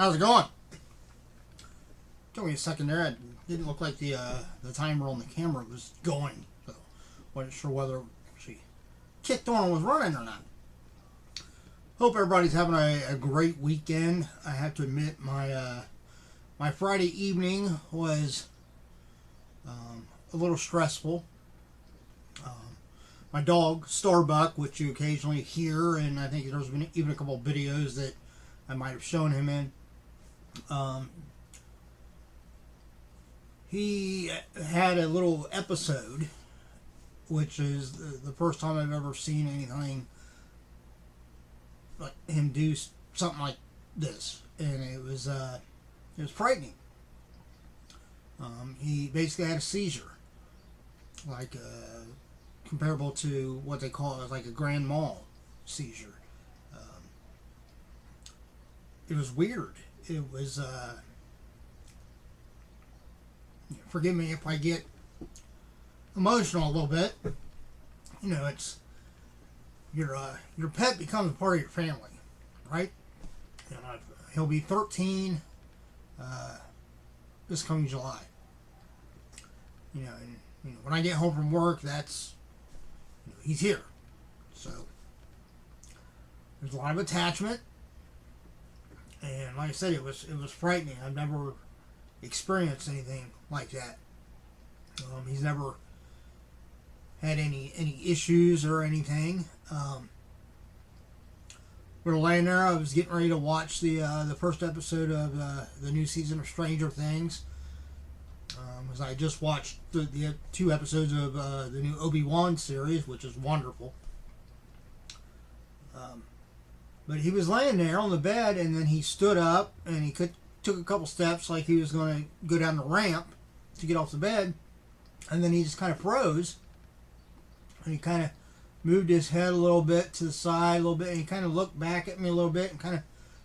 How's it going? Took me a second there. It didn't look like the timer on the camera was going, so wasn't sure whether she kicked on and was running or not. Hope everybody's having a great weekend. I have to admit my Friday evening was a little stressful. My dog Starbuck, which you occasionally hear, and I think there's been even a couple of videos that I might have shown him in. He had a little episode, which is the first time I've ever seen anything like him do something like this, and it was frightening. He basically had a seizure, like comparable to what they call like a grand mal seizure. It was weird. It was. Forgive me if I get emotional a little bit. You know, it's your pet becomes a part of your family, right? And he'll be 13 this coming July. And when I get home from work, that's he's here. So there's a lot of attachment, and like I said, it was frightening. I've never experienced anything like that. He's never had any issues or anything. We were laying there. I was getting ready to watch the first episode of the new season of Stranger Things. Because I just watched the 2 episodes of the new Obi-Wan series, which is wonderful. But he was laying there on the bed, and then he stood up, and he took a couple steps like he was going to go down the ramp to get off the bed, and then he just kind of froze, and he kind of moved his head a little bit to the side a little bit, and he kind of looked back at me a little bit and kind of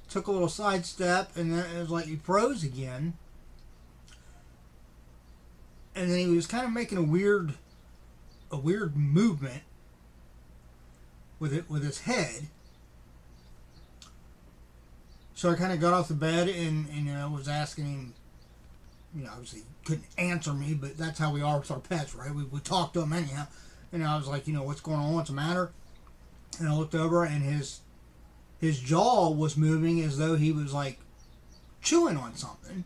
took a little side step, and then it was like he froze again, and then he was kind of making a weird movement with his head. So I kind of got off the bed and I was asking him, obviously couldn't answer me, but that's how we are with our pets, right? We talk to them anyhow. And I was like, what's going on? What's the matter? And I looked over, and his jaw was moving as though he was like chewing on something.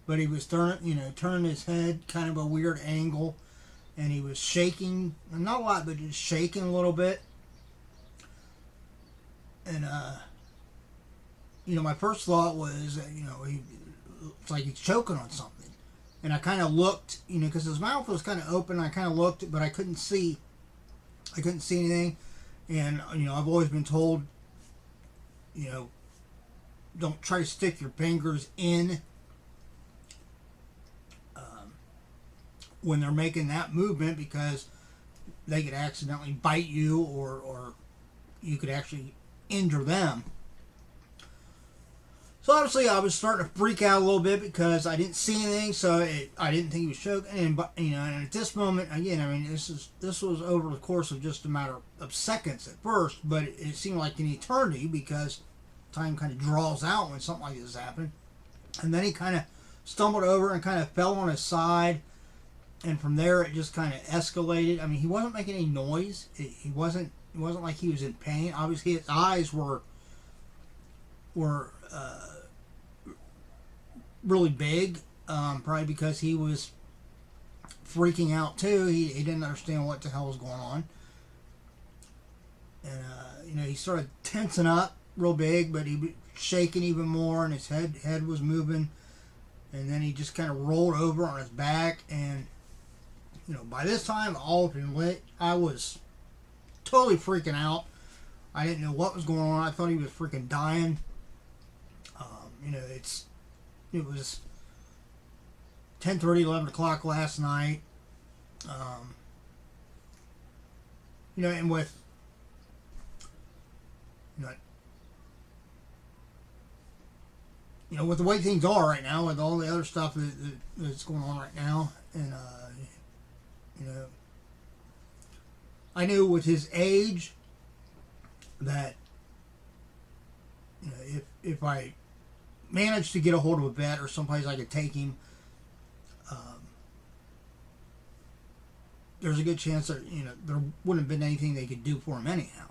But he was turning his head kind of a weird angle, and he was shaking, not a lot, but just shaking a little bit. And my first thought was, it's like he's choking on something. And I kind of looked, because his mouth was kind of open. I kind of looked, but I couldn't see anything. And, I've always been told, don't try to stick your fingers in when they're making that movement, because they could accidentally bite you, or you could actually injure them. So obviously I was starting to freak out a little bit because I didn't see anything, so I didn't think he was choking. And and at this moment, again, this was over the course of just a matter of seconds at first, but it seemed like an eternity because time kind of draws out when something like this happens. And then he kind of stumbled over and kind of fell on his side, and from there it just kind of escalated. I mean, he wasn't making any noise. It wasn't like he was in pain. Obviously, his eyes were really big, probably because he was freaking out too. He didn't understand what the hell was going on, and he started tensing up real big, but he was shaking even more, and his head was moving, and then he just kind of rolled over on his back, and by this time all had been lit. I was totally freaking out. I didn't know what was going on. I thought he was freaking dying. It was 10:30, 11 o'clock last night. And with with the way things are right now, with all the other stuff that's going on right now, and I knew with his age that if I managed to get a hold of a vet or someplace I could take him, there's a good chance that there wouldn't have been anything they could do for him anyhow.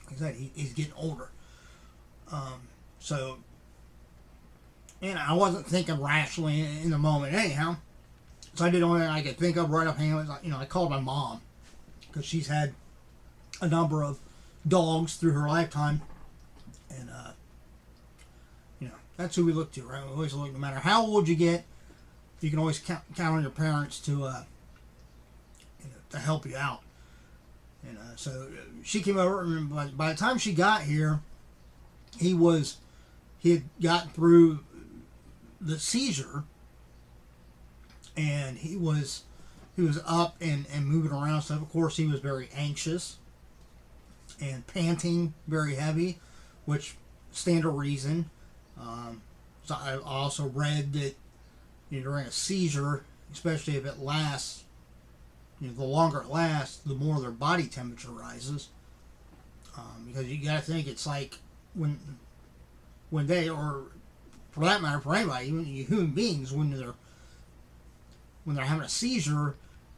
Like I said, he's getting older, so I wasn't thinking rationally in the moment anyhow. So I did the only thing I could think of right offhand. I called my mom because she's had a number of dogs through her lifetime, and that's who we look to, right? We always look, no matter how old you get, you can always count on your parents to help you out. And so she came over, and by the time she got here, he had gotten through the seizure, and he was up and moving around stuff. Of course, he was very anxious and panting very heavy, which standard reason. So I also read that during a seizure, especially if it lasts, the longer it lasts, the more their body temperature rises. Because you got to think, it's like when they, or for that matter, for anybody, even human beings, when they're having a seizure,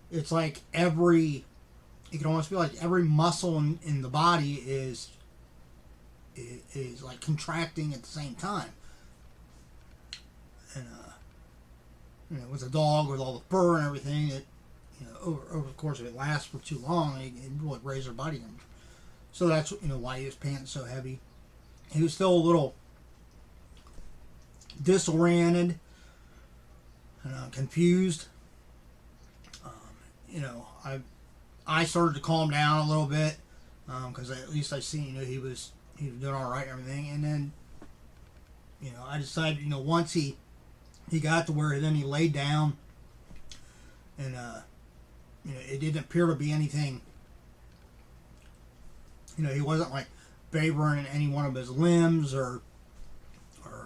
it's like it can almost feel like every muscle in the body is like contracting at the same time. And with a dog, with all the fur and everything, it over the course of it lasts for too long, it would raise their body temperature. So that's why he was panting so heavy. He was still a little disoriented and confused. I started to calm down a little bit because at least I seen he was doing all right and everything. And then I decided once he got to where then he laid down, and it didn't appear to be anything. He wasn't like favoring in any one of his limbs, or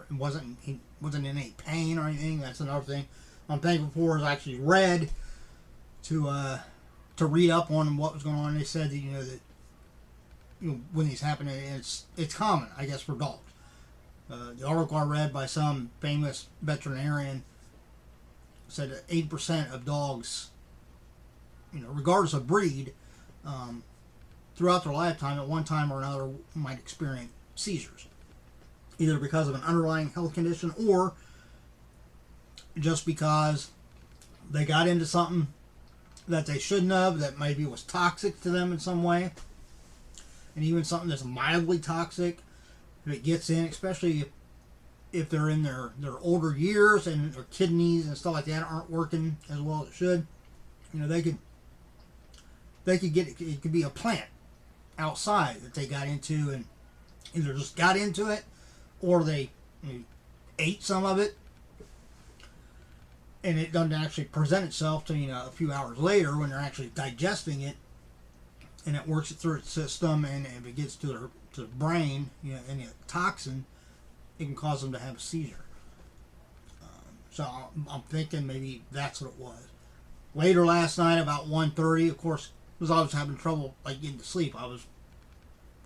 he wasn't in any pain or anything. That's another thing I'm thankful for, is I actually read to read up on what was going on. They said that when these happen, it's common, I guess, for dogs. The article I read by some famous veterinarian said that 8% of dogs, regardless of breed, throughout their lifetime, at one time or another, might experience seizures, either because of an underlying health condition or just because they got into something that they shouldn't have, that maybe was toxic to them in some way. And even something that's mildly toxic, if it gets in, especially if they're in their older years and their kidneys and stuff like that aren't working as well as it should, they could get it could be a plant outside that they got into, and either just got into it or they ate some of it, and it doesn't actually present itself to a few hours later when they're actually digesting it, and it works it through its system, and if it gets to the brain, any toxin, it can cause them to have a seizure. So I'm thinking maybe that's what it was. Later last night, about 1:30, of course, because I was having trouble getting to sleep, I was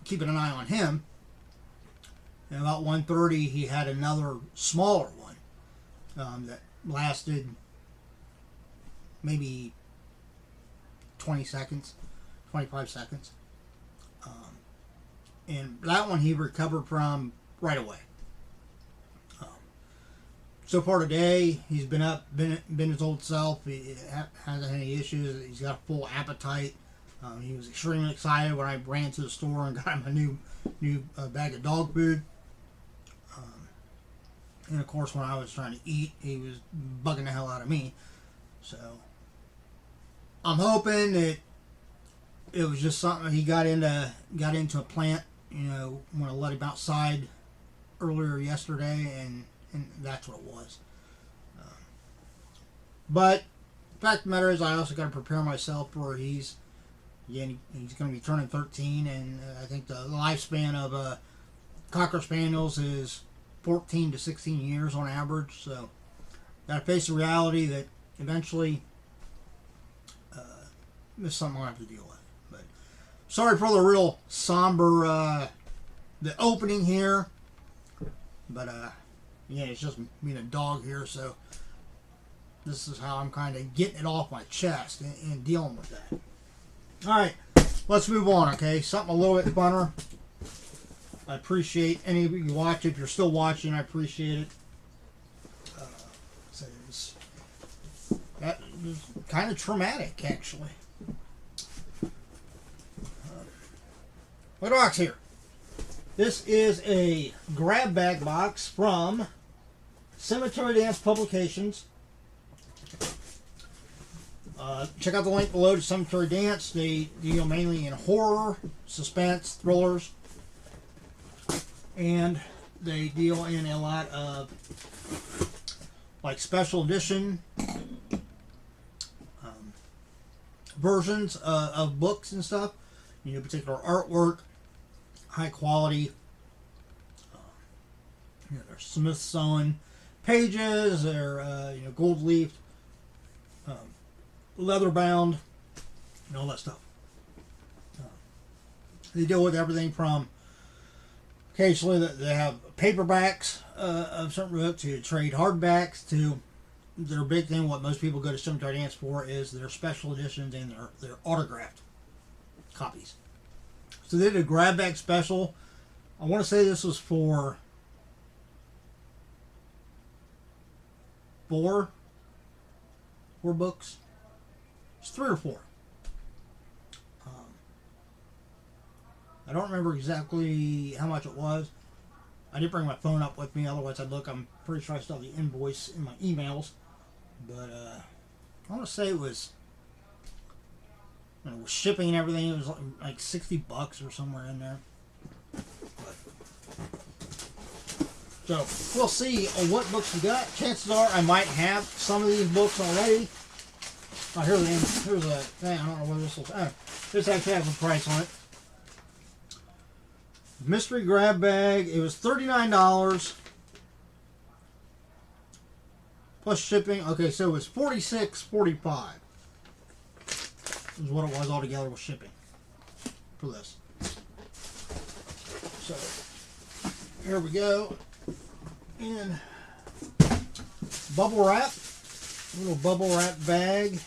keeping an eye on him. And about 1:30, he had another smaller one that lasted maybe 20 seconds, 25 seconds. And that one he recovered from right away. So far today, he's been up, been his old self. He hasn't had any issues. He's got a full appetite. He was extremely excited when I ran to the store and got him a new bag of dog food. And of course, when I was trying to eat, he was bugging the hell out of me. So I'm hoping that it was just something he got into a plant. When I let him outside earlier yesterday, and that's what it was. But the fact of the matter is, I also got to prepare myself for he's going to be turning 13, and I think the lifespan of Cocker Spaniels is 14 to 16 years on average. So got to face the reality that eventually this is something I'll have to deal with. But sorry for the real somber the opening here. But yeah, it's just being a dog here, so this is how I'm kind of getting it off my chest and dealing with that. All right, let's move on. Okay, something a little bit funner. I appreciate any of you watch. If you're still watching, I appreciate it. So that was kind of traumatic, actually. What box here? This is a grab bag box from Cemete.ry Dance Publications. Check out the link below to Cemete.ry Dance. They deal mainly in horror, suspense, thrillers, and they deal in a lot of like special edition versions of books and stuff. You know, particular artwork, high quality. You know, they're Smith-sewn pages. They're you know, gold leafed, leather bound, and all that stuff. They deal with everything from occasionally they have paperbacks of certain books to trade hardbacks to their big thing. What most people go to Cemete.ry Dance for is their special editions and their autographed copies. So they did a grab bag special. I want to say this was for four books. It's 3 or 4. I don't remember exactly how much it was. I didn't bring my phone up with me, otherwise I'd look. I'm pretty sure I still have the invoice in my emails. But I want to say it was, you know, with shipping and everything, it was like $60 or somewhere in there. But, so we'll see what books we got. Chances are I might have some of these books already. Oh, here's a thing. I don't know whether this will. This actually has a price on it. Mystery grab bag. It was $39 plus shipping. Okay, so it was $46.45. Is what it was altogether with shipping for this. So here we go. And bubble wrap. A little bubble wrap bag.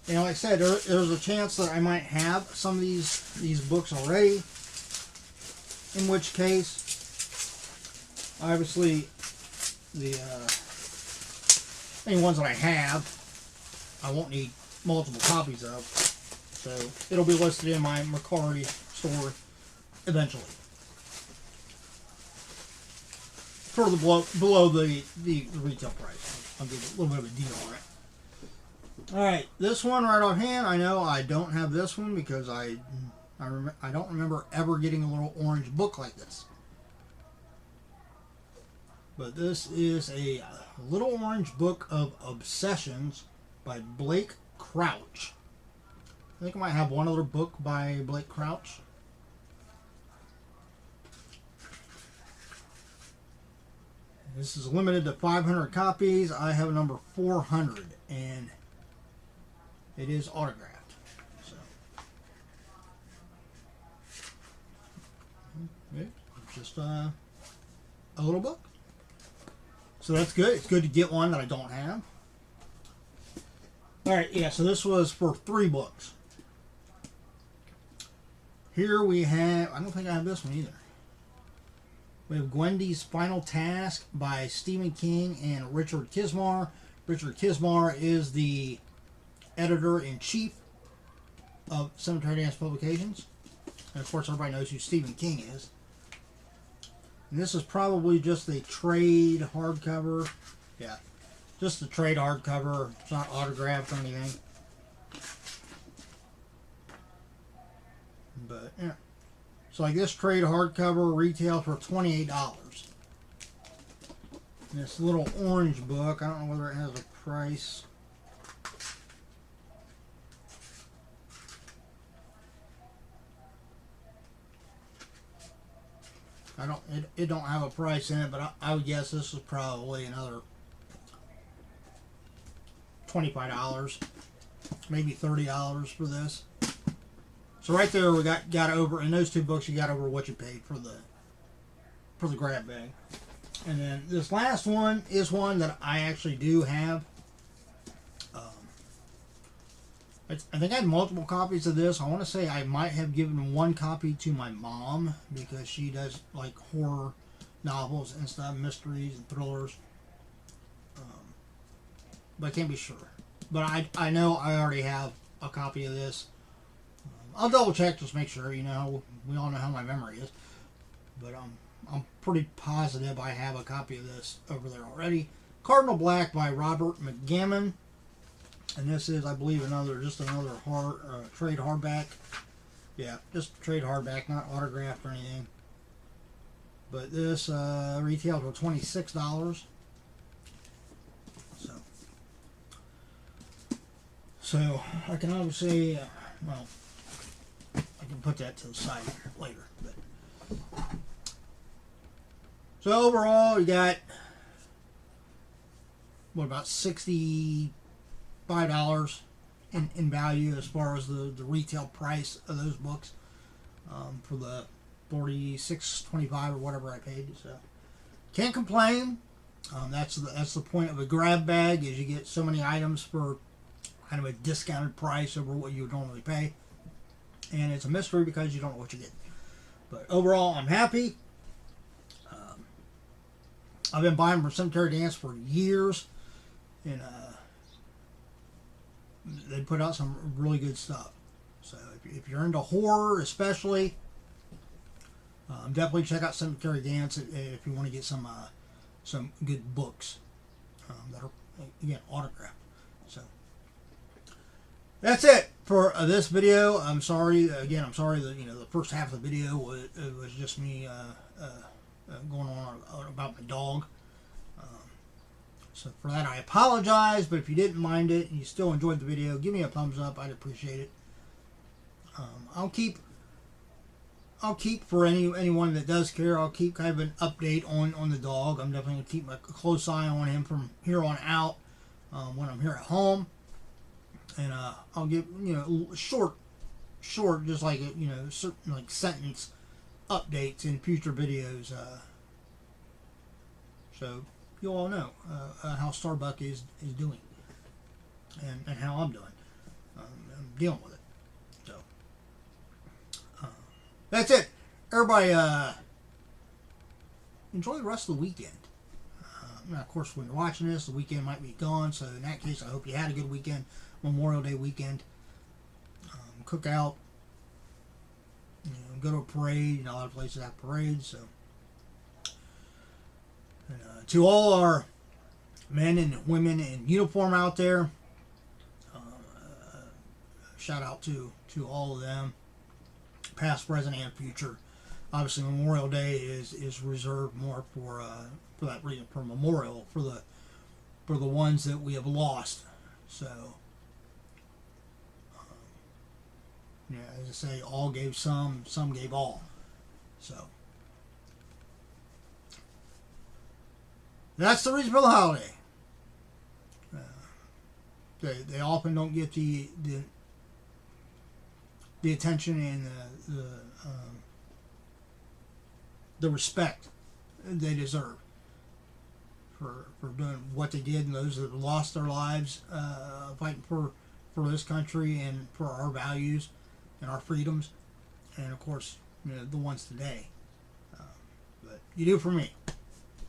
You know, like I said, there's a chance that I might have some of these books already. In which case, obviously, the any ones that I have, I won't need multiple copies of. So it'll be listed in my Mercari store eventually. Further below the retail price. I'll give it a little bit of a deal on it. Alright, this one right offhand, I know I don't have this one because I don't remember ever getting a little orange book like this. But this is a little orange book of obsessions by Blake Crouch. I think I might have one other book by Blake Crouch. This is limited to 500 copies. I have number 400 and it is autographed. Just a little book. So that's good. It's good to get one that I don't have. Alright, yeah, so this was for 3 books. Here we have, I don't think I have this one either. We have Gwendy's Final Task by Stephen King and Richard Kismar. Richard Kismar is the editor-in-chief of Cemete.ry Dance Publications. And of course everybody knows who Stephen King is. And this is probably just a trade hardcover. Yeah, just a trade hardcover. It's not autographed or anything. But, yeah. So like this trade hardcover retails for $28. And this little orange book, I don't know whether it has a price. It don't have a price in it, but I would guess this is probably another $25, maybe $30 for this. So right there we got over in those 2 books you got over what you paid for for the grab bag. And then this last one is one that I actually do have. I think I had multiple copies of this. I want to say I might have given one copy to my mom because she does like horror novels and stuff, mysteries and thrillers. But I can't be sure. But I know I already have a copy of this. I'll double check just to make sure. You know, we all know how my memory is. But I'm pretty positive I have a copy of this over there already. Cardinal Black by Robert McGammon. And this is, I believe, another trade hardback. Yeah, just trade hardback, not autographed or anything. But this retails for $26. So I can obviously, well, I can put that to the side later. But so overall, you got about $65 in value as far as the retail price of those books for the $46.25 or whatever I paid. So can't complain. That's the point of a grab bag, is you get so many items for kind of a discounted price over what you would normally pay, and it's a mystery because you don't know what you get. But overall, I'm happy. I've been buying from Cemete.ry Dance for years, and they put out some really good stuff. So if you're into horror, especially, definitely check out Cemete.ry Dance if you want to get some good books that are, again, autographed. So that's it for this video. I'm sorry that the first half of the video was just me going on about my dog. So for that, I apologize. But if you didn't mind it and you still enjoyed the video, give me a thumbs up. I'd appreciate it. I'll keep for anyone that does care. I'll keep kind of an update on the dog. I'm definitely gonna keep a close eye on him from here on out when I'm here at home. And I'll give short, just like certain like sentence updates in future videos. So you all know how Starbuck is doing, and how I'm doing. I'm dealing with it. So that's it. Everybody, enjoy the rest of the weekend. Now, of course, when you're watching this, the weekend might be gone. So in that case, I hope you had a good weekend. Memorial Day weekend. Cook out. Go to a parade. A lot of places have parades. So, and, to all our men and women in uniform out there, shout out to all of them, past, present, and future. Obviously, Memorial Day is reserved more for that reason, for memorial, for the ones that we have lost. So, as I say, all gave some gave all. So that's the reason for the holiday. They often don't get the attention and the respect they deserve for doing what they did, and those that lost their lives fighting for this country and for our values and our freedoms, and of course the ones today. But you do for me.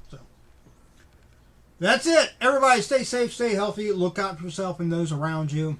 So that's it. Everybody stay safe, stay healthy, look out for yourself and those around you.